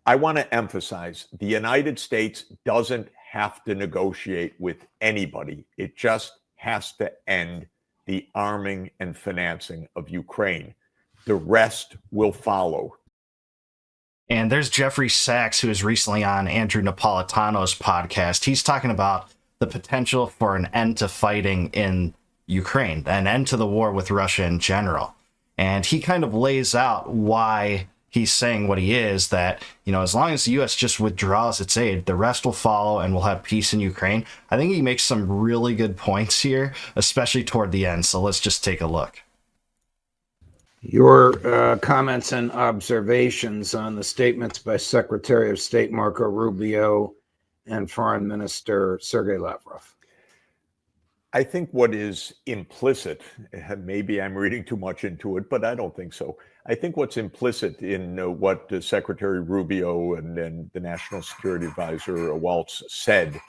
I want to emphasize the United States doesn't have to negotiate with anybody. It just has to end the arming and financing of Ukraine. The rest will follow. And there's Jeffrey Sachs, who is recently on Andrew Napolitano's podcast. He's talking about the potential for an end to fighting in Ukraine, an end to the war with Russia in general. And he kind of lays out why he's saying what he is, that, as long as the U.S. just withdraws its aid, the rest will follow and we'll have peace in Ukraine. I think he makes some really good points here, especially toward the end. So let's just take a look. Your comments and observations on the statements by Secretary of State Marco Rubio and Foreign Minister Sergei Lavrov. I think what is implicit, maybe I'm reading too much into it, but I don't think so. I think what's implicit in what Secretary Rubio and the National Security Advisor Waltz said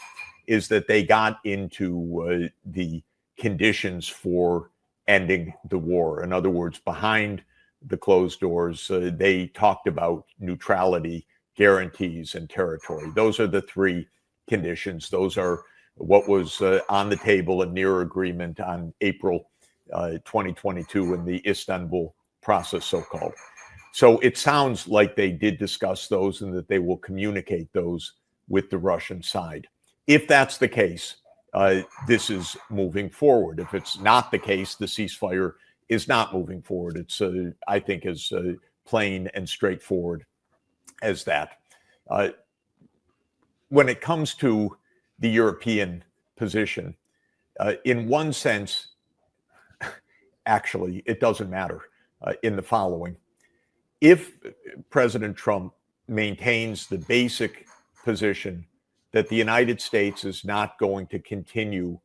is that they got into the conditions for ending the war. In other words, behind the closed doors, they talked about neutrality, guarantees, and territory. Those are the three conditions. Those are what was on the table in near agreement on April 2022 in the Istanbul process, so-called. So it sounds like they did discuss those and that they will communicate those with the Russian side. If that's the case, this is moving forward. If it's not the case, the ceasefire is not moving forward. It's, I think, as plain and straightforward as that. When it comes to the European position, in one sense, actually, it doesn't matter in the following. If President Trump maintains the basic position that the United States is not going to continue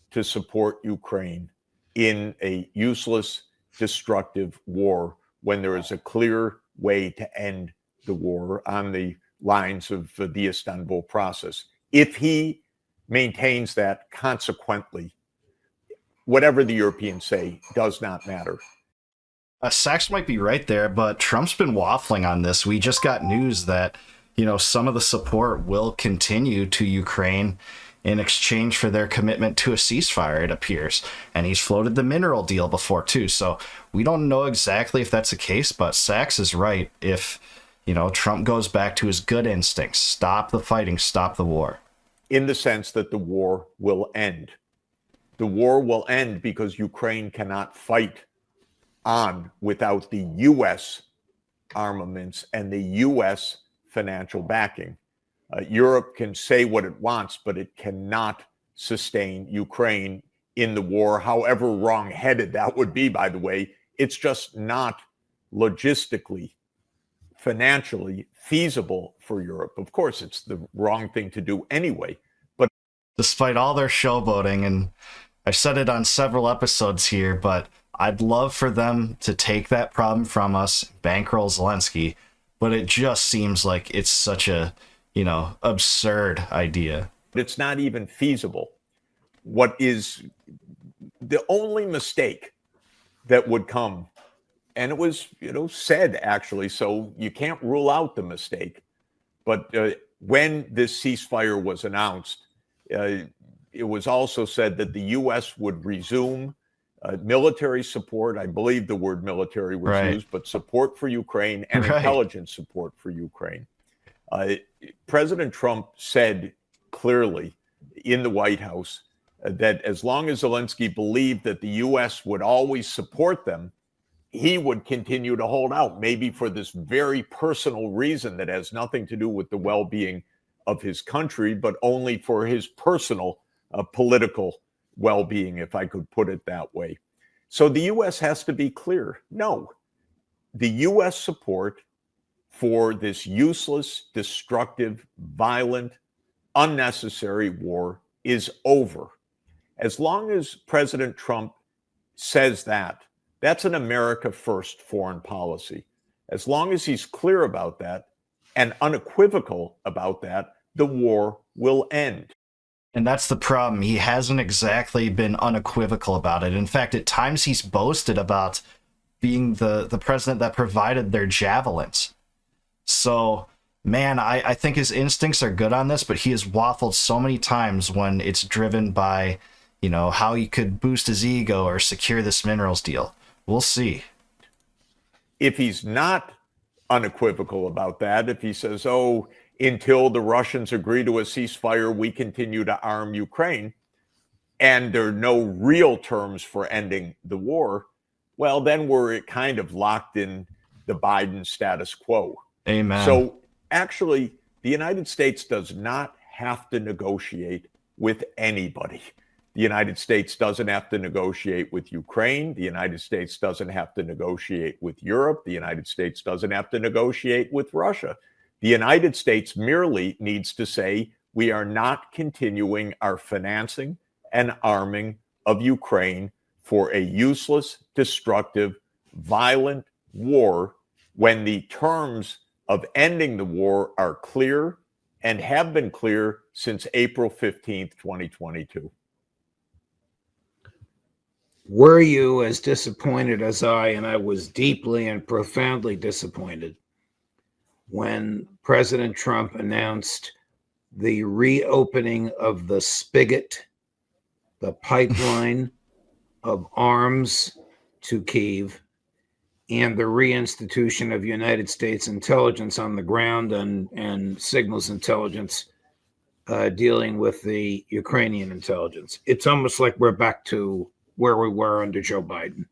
to support Ukraine in a useless, destructive war when there is a clear way to end the war on the lines of the Istanbul process. If he maintains that, consequently, whatever the Europeans say does not matter. Sachs might be right there, but Trump's been waffling on this. We just got news that, some of the support will continue to Ukraine in exchange for their commitment to a ceasefire, it appears. And he's floated the mineral deal before, too. So we don't know exactly if that's the case, but Sachs is right. If, Trump goes back to his good instincts, stop the fighting, stop the war. In the sense that the war will end. The war will end because Ukraine cannot fight on without the U.S. armaments and the U.S. financial backing. Europe can say what it wants, but it cannot sustain Ukraine in the war, however wrong-headed that would be, by the way. It's just not logistically, financially feasible for Europe. Of course, it's the wrong thing to do anyway. But despite all their showboating, and I've said it on several episodes here, but I'd love for them to take that problem from us, bankroll Zelensky, but it just seems like it's such a, absurd idea. It's not even feasible. What is the only mistake that would come, and it was, said actually, so you can't rule out the mistake, but when this ceasefire was announced, it was also said that the U.S. would resume military support. I believe the word military was used, but support for Ukraine and intelligence support for Ukraine. President Trump said clearly in the White House that as long as Zelensky believed that the U.S. would always support them, he would continue to hold out, maybe for this very personal reason that has nothing to do with the well-being of his country, but only for his personal political well-being, if I could put it that way. So the U.S. has to be clear. No, the U.S. support for this useless, destructive, violent, unnecessary war is over. As long as President Trump says that, that's an America first foreign policy. As long as he's clear about that and unequivocal about that, the war will end. And that's the problem. He hasn't exactly been unequivocal about it. In fact, at times he's boasted about being the president that provided their javelins. So Man, I think his instincts are good on this, but he has waffled so many times when it's driven by, how he could boost his ego or secure this minerals deal. We'll see. If he's not unequivocal about that, if he says, oh, until the Russians agree to a ceasefire, we continue to arm Ukraine, and there are no real terms for ending the war, well, then we're kind of locked in the Biden status quo. Amen. So actually, the United States does not have to negotiate with anybody. The United States doesn't have to negotiate with Ukraine. The United States doesn't have to negotiate with Europe. The United States doesn't have to negotiate with Russia. The United States merely needs to say, we are not continuing our financing and arming of Ukraine for a useless, destructive, violent war when the terms of ending the war are clear and have been clear since April 15th, 2022. Were you as disappointed as I, and I was deeply and profoundly disappointed when President Trump announced the reopening of the spigot, the pipeline of arms to Kyiv, and the reinstitution of United States intelligence on the ground and signals intelligence dealing with the Ukrainian intelligence? It's almost like we're back to where we were under Joe Biden.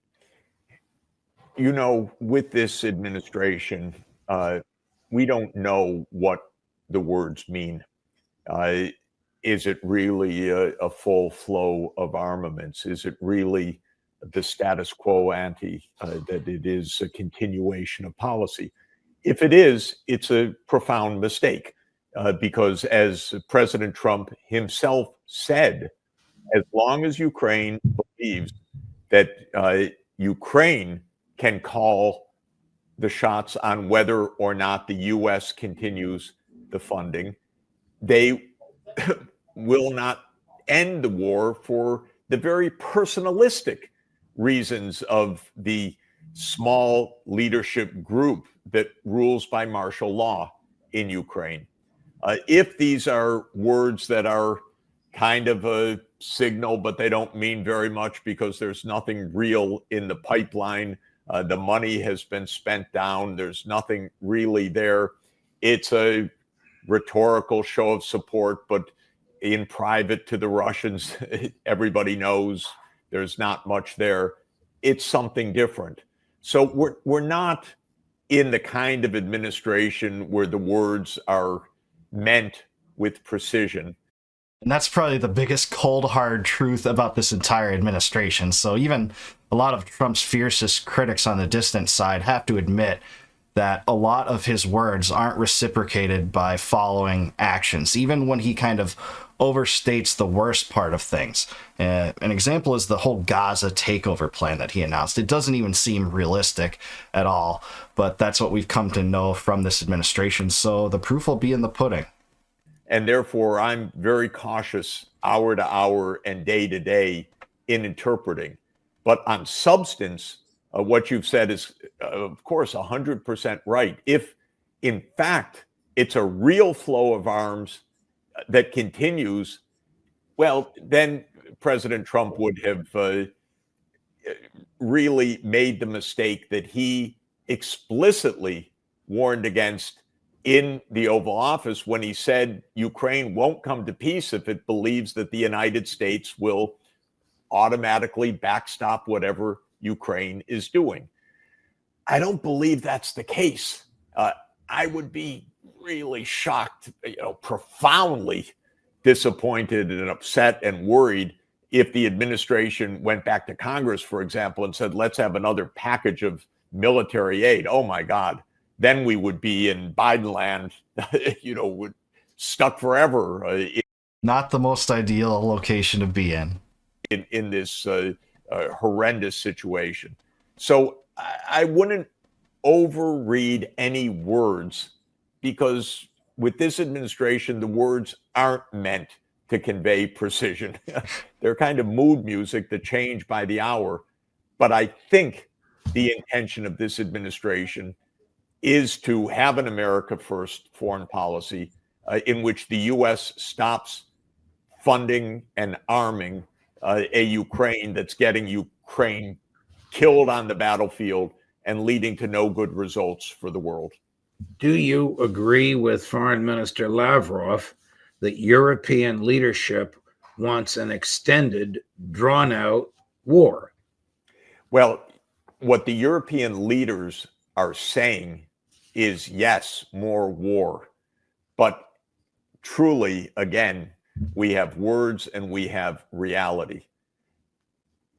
With this administration, we don't know what the words mean. Is it really a full flow of armaments? Is it really the status quo ante, that it is a continuation of policy? If it is, it's a profound mistake, because as President Trump himself said, as long as Ukraine believes that Ukraine can call the shots on whether or not the U.S. continues the funding, they will not end the war for the very personalistic reasons of the small leadership group that rules by martial law in Ukraine. If these are words that are kind of a signal, but they don't mean very much because there's nothing real in the pipeline, the money has been spent down, there's nothing really there. It's a rhetorical show of support, but in private to the Russians, everybody knows there's not much there. It's something different. So we're not in the kind of administration where the words are meant with precision. And that's probably the biggest cold, hard truth about this entire administration. So even a lot of Trump's fiercest critics on the distant side have to admit that a lot of his words aren't reciprocated by following actions, even when he kind of overstates the worst part of things. An example is the whole Gaza takeover plan that he announced. It doesn't even seem realistic at all, but that's what we've come to know from this administration. So the proof will be in the pudding. And therefore, I'm very cautious hour to hour and day to day in interpreting. But on substance, what you've said is, of course, 100% right. If, in fact, it's a real flow of arms that continues, well, then President Trump would have really made the mistake that he explicitly warned against in the Oval Office when he said Ukraine won't come to peace if it believes that the United States will automatically backstop whatever Ukraine is doing. I don't believe that's the case. I would be really shocked, profoundly disappointed and upset and worried if the administration went back to Congress, for example, and said, let's have another package of military aid. Oh my God. Then we would be in Biden land, stuck forever. Not the most ideal location to be in this horrendous situation. So I wouldn't overread any words, because with this administration, the words aren't meant to convey precision. They're kind of mood music that change by the hour. But I think the intention of this administration is to have an America first foreign policy in which the U.S. stops funding and arming a Ukraine that's getting Ukraine killed on the battlefield and leading to no good results for the world. Do you agree with Foreign Minister Lavrov that European leadership wants an extended, drawn-out war? Well, what the European leaders are saying is, yes, more war. But truly, again, we have words and we have reality.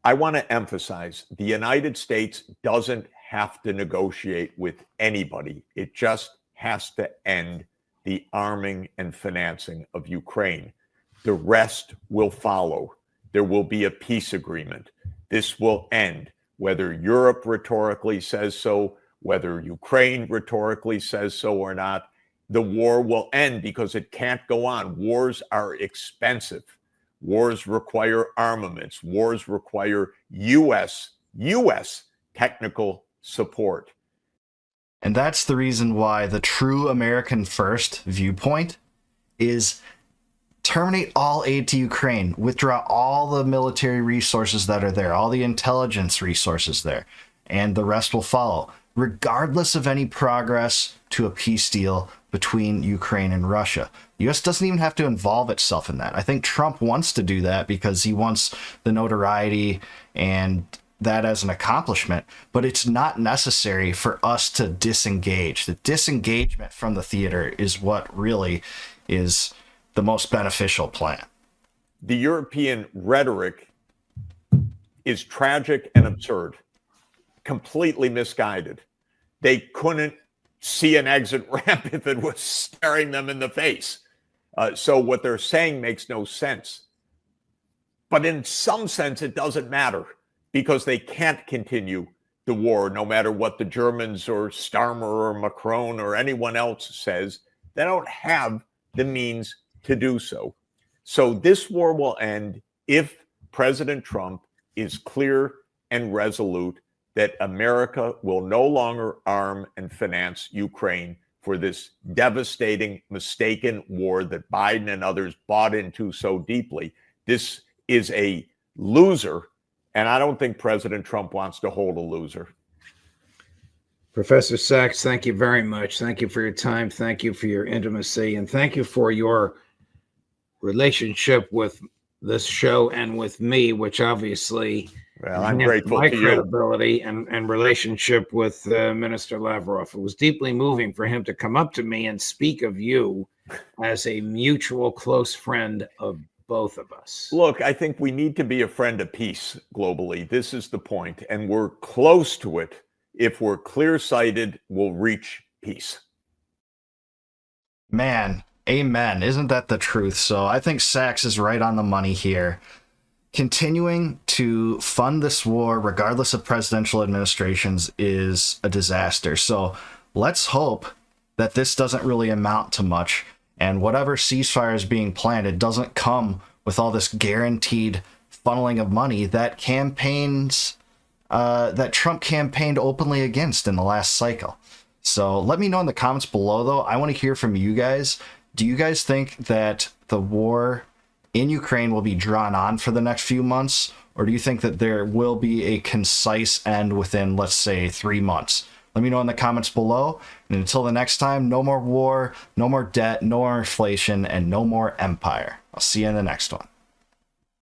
I want to emphasize the United States doesn't have to negotiate with anybody. It just has to end the arming and financing of Ukraine. The rest will follow. There will be a peace agreement. This will end, whether Europe rhetorically says so, whether Ukraine rhetorically says so or not. The war will end because it can't go on. Wars are expensive. Wars require armaments. Wars require U.S. technical support. And that's the reason why the true American first viewpoint is terminate all aid to Ukraine, withdraw all the military resources that are there, all the intelligence resources there, and the rest will follow, regardless of any progress to a peace deal between Ukraine and Russia. The U.S. doesn't even have to involve itself in that. I think Trump wants to do that because he wants the notoriety and that as an accomplishment, but it's not necessary for us to disengage. The disengagement from the theater is what really is the most beneficial plan. The European rhetoric is tragic and absurd, completely misguided. They couldn't see an exit ramp if it was staring them in the face. So what they're saying makes no sense. But in some sense, it doesn't matter because they can't continue the war no matter what the Germans or Starmer or Macron or anyone else says. They don't have the means to do so. So this war will end if President Trump is clear and resolute that America will no longer arm and finance Ukraine for this devastating, mistaken war that Biden and others bought into so deeply. This is a loser, and I don't think President Trump wants to hold a loser. Professor Sachs, thank you very much. Thank you for your time. Thank you for your intimacy, and thank you for your relationship with this show and with me, which obviously I'm grateful my to you. credibility and relationship with Minister Lavrov. It was deeply moving for him to come up to me and speak of you as a mutual close friend of both of us. Look, I think we need to be a friend of peace globally. This is the point, and we're close to it. If we're clear-sighted, we'll reach peace. Man, amen. Isn't that the truth? So I think Sachs is right on the money here. Continuing to fund this war, regardless of presidential administrations, is a disaster. So let's hope that this doesn't really amount to much. And whatever ceasefire is being planned, it doesn't come with all this guaranteed funneling of money that that Trump campaigned openly against in the last cycle. So let me know in the comments below, though. I want to hear from you guys. Do you guys think that the war in Ukraine will be drawn on for the next few months? Or do you think that there will be a concise end within, let's say, 3 months? Let me know in the comments below. And until the next time, no more war, no more debt, no more inflation, and no more empire. I'll see you in the next one.